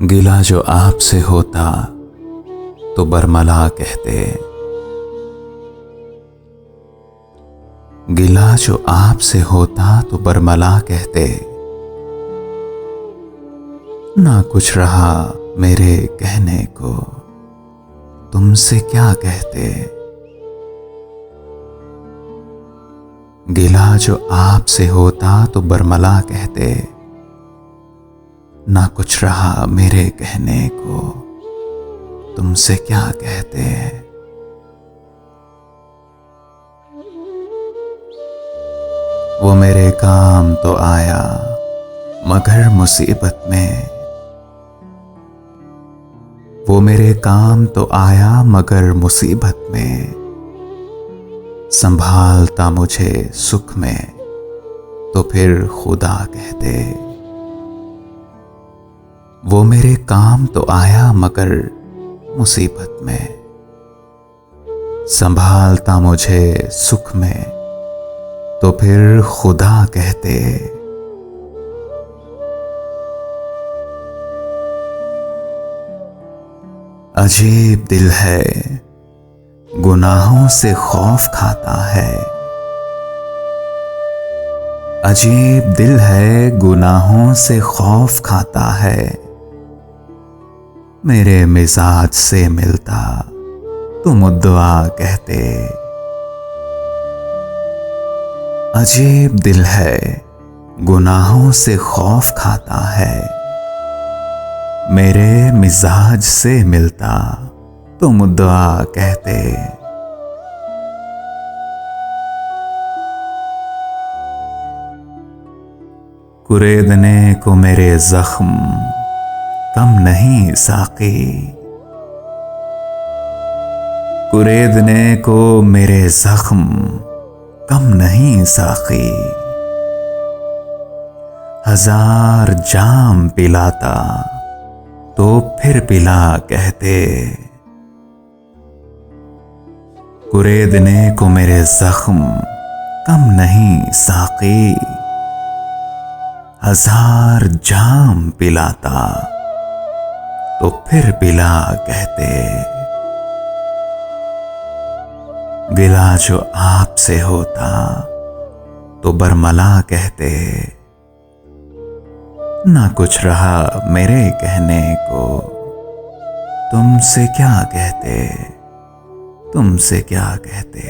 गिला जो आपसे होता तो बरमला कहते, गिला जो आपसे होता तो बरमला कहते। ना कुछ रहा मेरे कहने को, तुमसे क्या कहते। गिला जो आपसे होता तो बरमला कहते। ना कुछ रहा मेरे कहने को, तुमसे क्या कहते। वो मेरे काम तो आया मगर मुसीबत में, वो मेरे काम तो आया मगर मुसीबत में। संभालता मुझे सुख में तो फिर खुदा कहते। वो मेरे काम तो आया मगर मुसीबत में। संभालता मुझे सुख में तो फिर खुदा कहते। अजीब दिल है गुनाहों से खौफ खाता है। अजीब दिल है गुनाहों से खौफ खाता है। मेरे मिजाज से मिलता तो मुद्दआ कहते। अजीब दिल है गुनाहों से खौफ खाता है। मेरे मिजाज से मिलता तो मुद्दआ कहते। कुरेदने को मेरे जख्म कम नहीं साकी। कुरेदने को मेरे जख्म कम नहीं साकी। हजार जाम पिलाता तो फिर पिला कहते। कुरेदने को मेरे जख्म कम नहीं साकी। हजार जाम पिलाता तो फिर पिला कहते। गिला जो आपसे होता तो बरमला कहते। ना कुछ रहा मेरे कहने को, तुमसे क्या कहते, तुमसे क्या कहते।